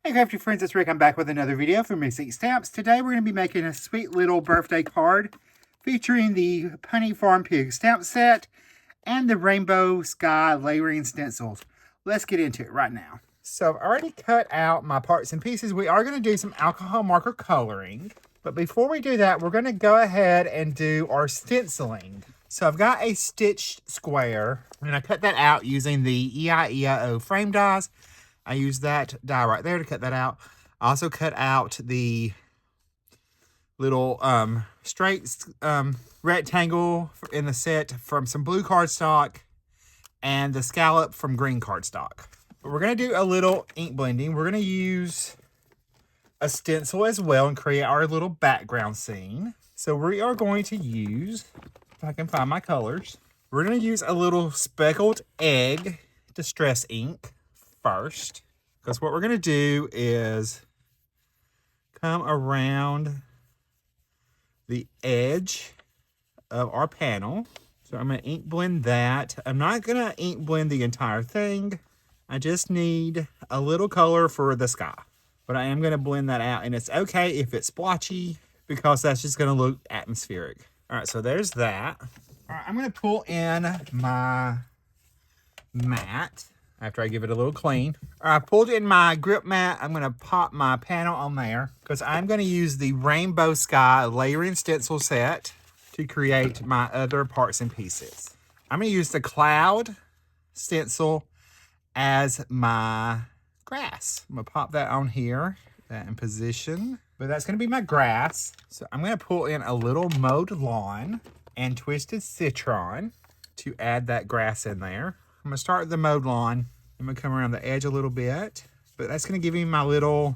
Hey crafty friends, it's Rick. I'm back with another video for Missing Stamps. Today we're going to be making a sweet little birthday card featuring the Punny Farm Pig stamp set and the Rainbow Sky Layering Stencils. Let's get into it right now. So I've already cut out my parts and pieces. We are going to do some alcohol marker coloring. But before we do that, we're going to go ahead and do our stenciling. So I've got a stitched square, and I cut that out using the EIEIO Frame dies. I used that die right there to cut that out. I also cut out the little straight rectangle in the set from some blue cardstock and the scallop from green cardstock. But we're going to do a little ink blending. We're going to use a stencil as well and create our little background scene. So we are going to use, if I can find my colors, we're going to use a little speckled egg distress ink first, because what we're going to do is come around the edge of our panel. So I'm going to ink blend that. I'm not going to ink blend the entire thing. I just need a little color for the sky, but I am going to blend that out, and it's okay if it's splotchy because that's just going to look atmospheric. All right, so there's that. All right, I'm going to pull in my mat after I give it a little clean. I pulled in my grip mat. I'm going to pop my panel on there because I'm going to use the Rainbow Sky Layering Stencil set to create my other parts and pieces. I'm going to use the cloud stencil as my grass. I'm going to pop that on here, that in position. But that's going to be my grass. So I'm going to pull in a little mowed lawn and twisted citron to add that grass in there. I'm going to start with the mowed lawn. I'm going to come around the edge a little bit, but that's going to give me my little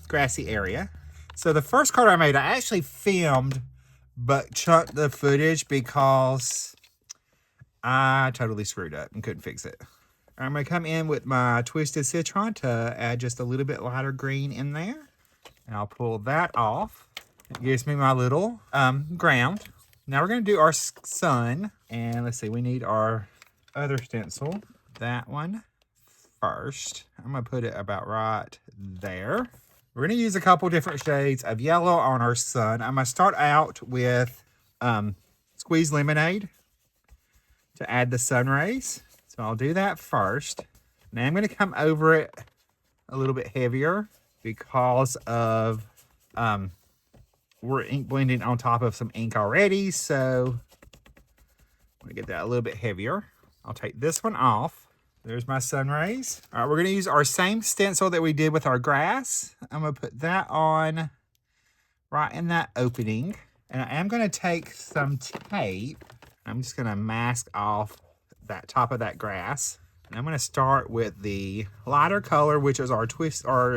grassy area. So the first card I made, I actually filmed, but chunked the footage because I totally screwed up and couldn't fix it. I'm going to come in with my twisted citron to add just a little bit lighter green in there. And I'll pull that off. It gives me my little ground. Now we're going to do our sun. And let's see, we need our other stencil, that one first. I'm going to put it about right there. We're going to use a couple different shades of yellow on our sun. I'm going to start out with squeezed lemonade to add the sun rays. So I'll do that first. Now I'm going to come over it a little bit heavier because of we're ink blending on top of some ink already. So I'm going to get that a little bit heavier. I'll take this one off. There's my sun rays. All right, we're going to use our same stencil that we did with our grass. I'm going to put that on right in that opening. And I am going to take some tape. I'm just going to mask off that top of that grass. And I'm going to start with the lighter color, which is our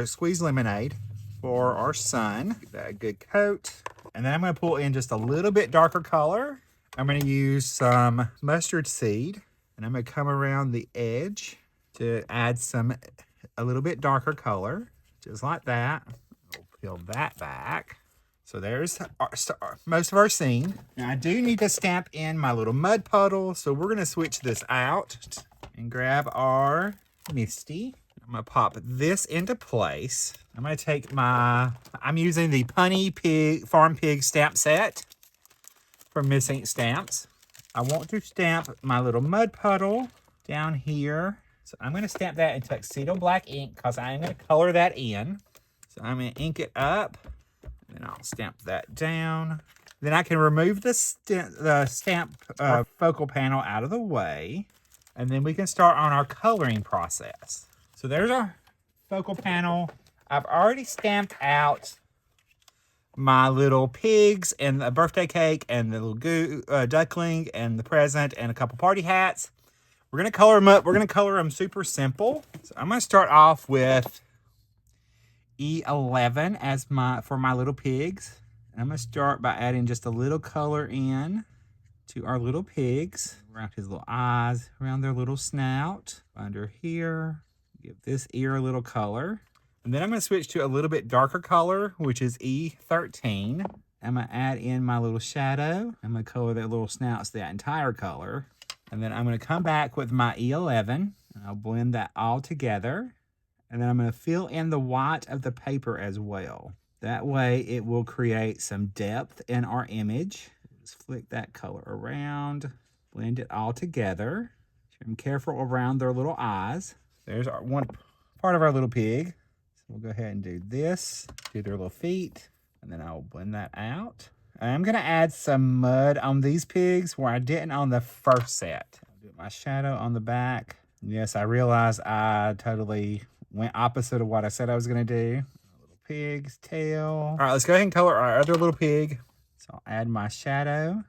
squeezed lemonade for our sun. Give that a good coat. And then I'm going to pull in just a little bit darker color. I'm going to use some mustard seed. And I'm going to come around the edge to add a little bit darker color, just like that. We'll peel that back. So there's most of our scene. Now I do need to stamp in my little mud puddle, so we're going to switch this out and grab our Misty. I'm going to pop this into place. I'm going to take I'm using the Punny Farm Pig stamp set from Miss Ink Stamps. I want to stamp my little mud puddle down here. So I'm going to stamp that in tuxedo black ink because I am going to color that in. So I'm going to ink it up. And I'll stamp that down. Then I can remove the stamp focal panel out of the way. And then we can start on our coloring process. So there's our focal panel. I've already stamped out my little pigs and the birthday cake and the little duckling and the present and a couple party hats. We're going to color them up. We're going to color them super simple. So I'm going to start off with E11 as for my little pigs. I'm going to start by adding just a little color in to our little pigs. Around his little eyes, around their little snout, under here. Give this ear a little color. And then I'm going to switch to a little bit darker color, which is E13. I'm going to add in my little shadow. I'm going to color that little snouts that entire color. And then I'm going to come back with my E11. And I'll blend that all together. And then I'm going to fill in the white of the paper as well. That way it will create some depth in our image. Just flick that color around, blend it all together. I'm careful around their little eyes. There's our one part of our little pig. So we'll go ahead and do this, do their little feet, and then I'll blend that out. I'm going to add some mud on these pigs where I didn't on the first set. I'll do my shadow on the back. Yes, I realized I totally went opposite of what I said I was going to do. A little pig's tail. All right, let's go ahead and color our other little pig. So I'll add my shadow,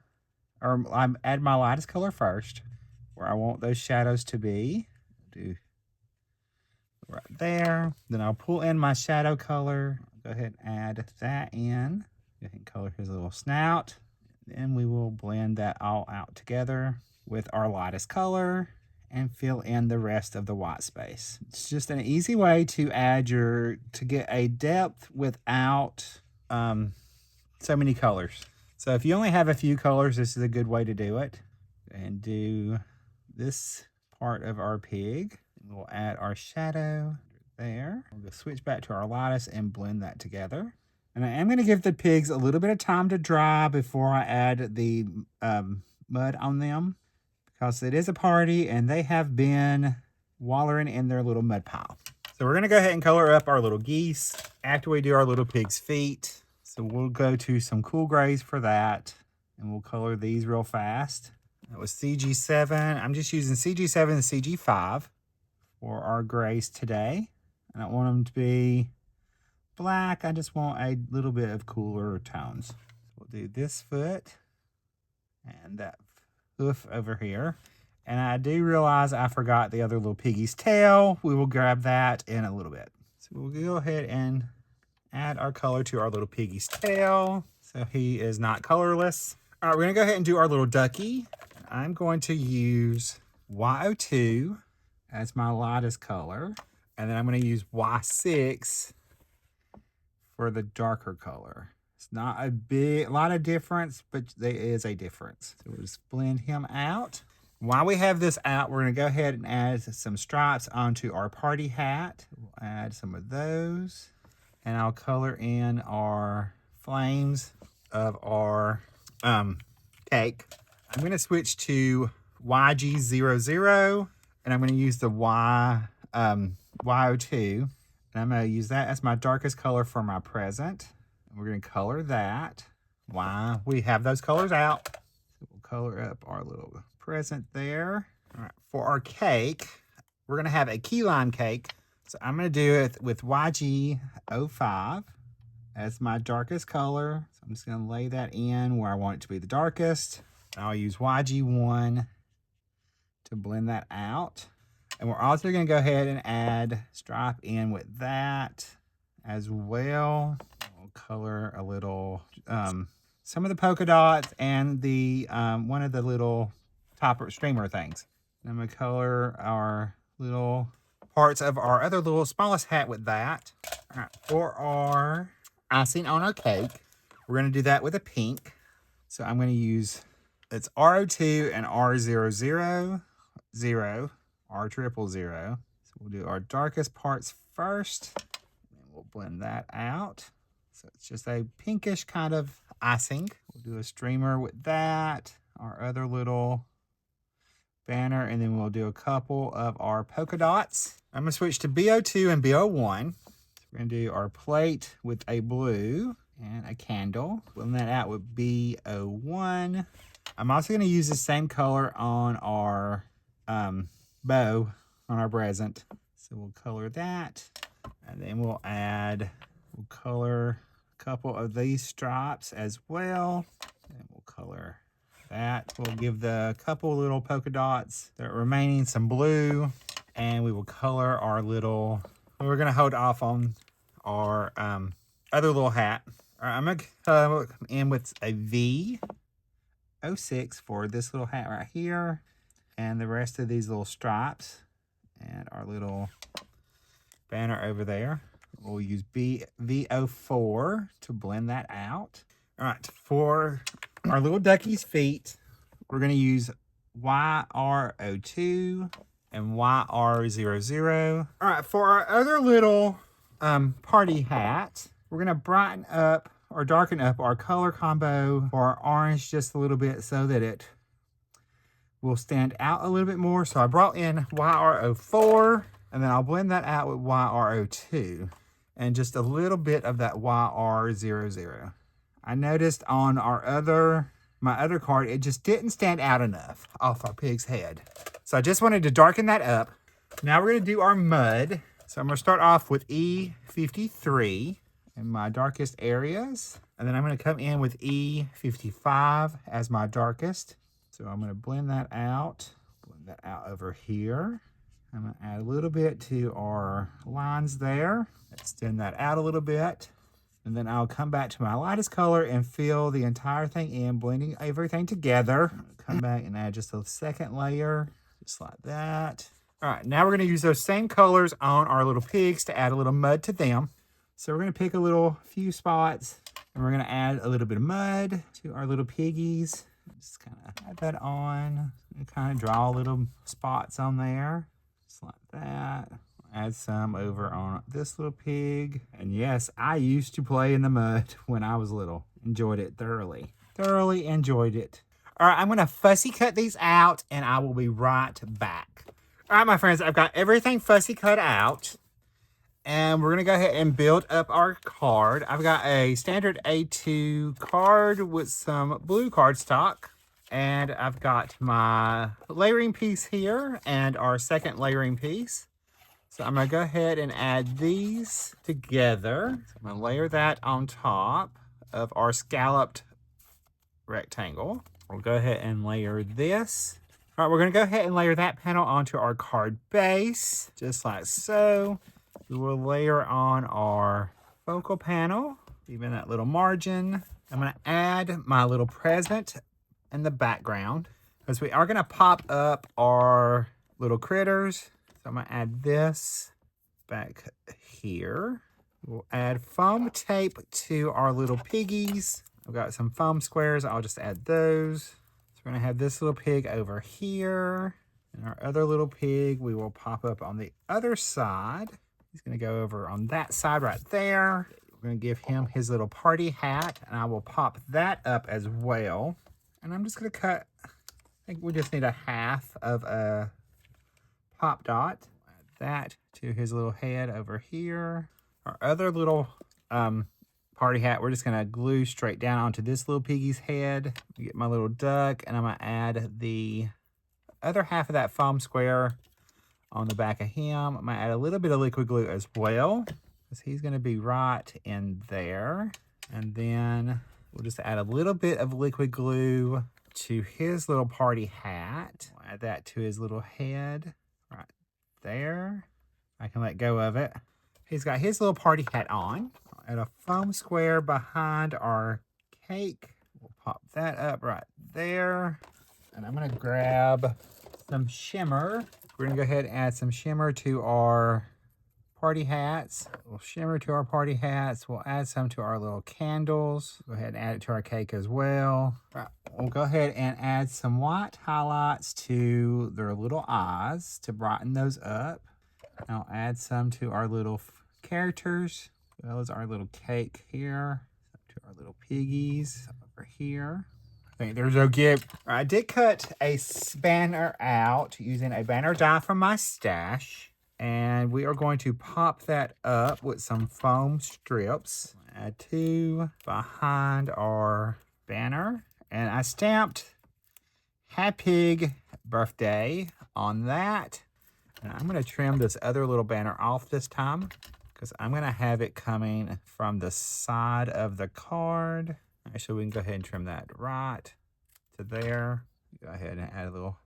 or I'll add my lightest color first, where I want those shadows to be. Do right there. Then I'll pull in my shadow color. I'll go ahead and add that in. Go ahead and color his little snout. Then we will blend that all out together with our lightest color and fill in the rest of the white space. It's just an easy way to add to get a depth without so many colors. So if you only have a few colors, this is a good way to do it. And do this part of our pig. We'll add our shadow there. We'll switch back to our lightest and blend that together. And I am going to give the pigs a little bit of time to dry before I add the mud on them, because it is a party and they have been wallowing in their little mud pile. So we're going to go ahead and color up our little geese after we do our little pig's feet. So we'll go to some cool grays for that, and we'll color these real fast. That was CG7. I'm just using CG7 and CG5 for our grays today. I don't want them to be black. I just want a little bit of cooler tones. We'll do this foot and that hoof over here. And I do realize I forgot the other little piggy's tail. We will grab that in a little bit. So we'll go ahead and add our color to our little piggy's tail, so he is not colorless. All right, we're gonna go ahead and do our little ducky. I'm going to use Y02 as my lightest color, and then I'm gonna use Y6 for the darker color. It's not a lot of difference, but there is a difference. So we'll just blend him out. While we have this out, we're gonna go ahead and add some stripes onto our party hat. We'll add some of those, and I'll color in our flames of our cake. I'm gonna switch to YG00, and I'm gonna use the Y02, and I'm gonna use that as my darkest color for my present. And we're gonna color that while we have those colors out. So we'll color up our little present there. All right, for our cake, we're gonna have a key lime cake. So I'm gonna do it with YG05 as my darkest color. So I'm just gonna lay that in where I want it to be the darkest. And I'll use YG1 to blend that out. And we're also gonna go ahead and add stripe in with that as well. We'll color a little, some of the polka dots and the one of the little topper streamer things. And I'm gonna color our little parts of our other little smallest hat with that. All right, for our icing on our cake, we're gonna do that with a pink. So I'm gonna use, it's R02 and R000, R000. So we'll do our darkest parts first, and we'll blend that out. So it's just a pinkish kind of icing. We'll do a streamer with that, our other little banner, and then we'll do a couple of our polka dots. I'm gonna switch to B02 and B01. So we're gonna do our plate with a blue and a candle. Blend that out with B01. I'm also gonna use the same color on our bow on our present. So we'll color that, and then we'll color a couple of these stripes as well. And we'll color that. We'll give the couple little polka dots that are remaining some blue, and we will color our little, we're gonna hold off on our other little hat. All right, I'm gonna come in with a V06 for this little hat right here, and the rest of these little stripes, and our little banner over there. We'll use V04 to blend that out. All right, for our little ducky's feet, we're gonna use YR02, and YR00. All right, for our other little party hat, we're gonna brighten up or darken up our color combo for our orange just a little bit so that it will stand out a little bit more. So I brought in YR04, and then I'll blend that out with YR02 and just a little bit of that YR00. I noticed on my other card, it just didn't stand out enough off our pig's head. So I just wanted to darken that up. Now we're gonna do our mud. So I'm gonna start off with E53 in my darkest areas. And then I'm gonna come in with E55 as my darkest. So I'm gonna blend that out over here. I'm gonna add a little bit to our lines there. Extend that out a little bit. And then I'll come back to my lightest color and fill the entire thing in, blending everything together. Come back and add just a second layer, just like that. All right, now we're gonna use those same colors on our little pigs to add a little mud to them. So we're gonna pick a few spots and we're gonna add a little bit of mud to our little piggies. Just kind of add that on and kind of draw little spots on there, just like that. Add some over on this little pig. And yes, I used to play in the mud when I was little. Enjoyed it thoroughly. Thoroughly enjoyed it. All right, I'm gonna fussy cut these out and I will be right back. All right, my friends, I've got everything fussy cut out. And we're gonna go ahead and build up our card. I've got a standard A2 card with some blue cardstock. And I've got my layering piece here and our second layering piece. So I'm gonna go ahead and add these together. So I'm gonna layer that on top of our scalloped rectangle. We'll go ahead and layer this. All right, we're gonna go ahead and layer that panel onto our card base, just like so. We will layer on our focal panel, even that little margin. I'm gonna add my little present in the background, because we are gonna pop up our little critters. So I'm gonna add this back here. We'll add foam tape to our little piggies. I've got some foam squares, I'll just add those. So we're gonna have this little pig over here. And our other little pig, we will pop up on the other side. He's gonna go over on that side right there. We're gonna give him his little party hat, and I will pop that up as well. And I'm just gonna cut, I think we just need a half of a pop dot. Add that to his little head over here. Our other little party hat, we're just gonna glue straight down onto this little piggy's head. Get my little duck, and I'm gonna add the other half of that foam square on the back of him. I'm gonna add a little bit of liquid glue as well, because he's gonna be right in there. And then we'll just add a little bit of liquid glue to his little party hat. We'll add that to his little head right there. I can let go of it. He's got his little party hat on. I'll add a foam square behind our cake. We'll pop that up right there. And I'm gonna grab some shimmer. We're gonna go ahead and add some shimmer to our party hats. We'll shimmer to our party hats. We'll add some to our little candles. Go ahead and add it to our cake as well. Right. We'll go ahead and add some white highlights to their little eyes to brighten those up. I'll add some to our little characters, as well as our little cake here, to our little piggies over here. I think there's no give. I did cut a banner out using a banner die from my stash. And we are going to pop that up with some foam strips. Add two behind our banner. And I stamped Happy Birthday on that. And I'm going to trim this other little banner off this time, because I'm going to have it coming from the side of the card. Actually, we can go ahead and trim that right to there. Go ahead and add a little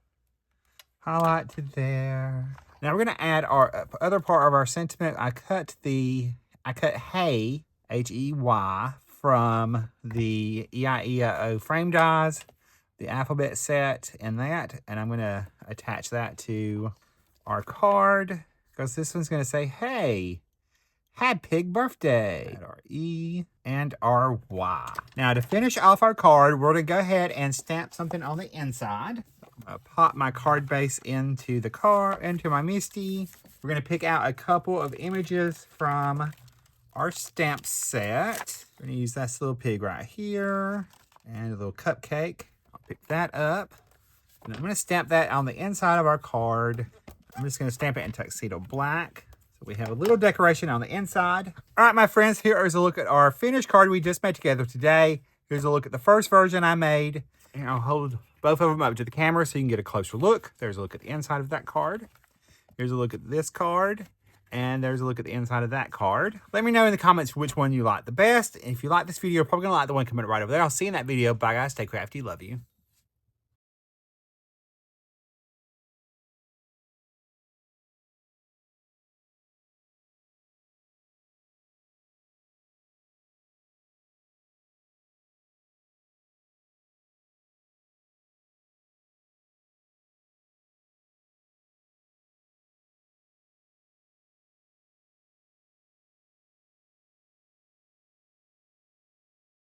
highlight to there. Now we're going to add our other part of our sentiment. I cut Hey, H-E-Y, from the EIEIO Frame Dies, the alphabet set in that. And I'm going to attach that to our card, because this one's going to say, hey, happy birthday. Add our E and our Y. Now to finish off our card, we're going to go ahead and stamp something on the inside. Pop my card base into my Misty. We're going to pick out a couple of images from our stamp set. We're going to use this little pig right here and a little cupcake. I'll pick that up. And I'm going to stamp that on the inside of our card. I'm just going to stamp it in tuxedo black. So we have a little decoration on the inside. All right, my friends, here is a look at our finished card we just made together today. Here's a look at the first version I made. And I'll hold both of them up to the camera so you can get a closer look. There's a look at the inside of that card. Here's a look at this card. And there's a look at the inside of that card. Let me know in the comments which one you like the best. And if you like this video, you're probably going to like the one coming right over there. I'll see you in that video. Bye, guys. Stay crafty. Love you.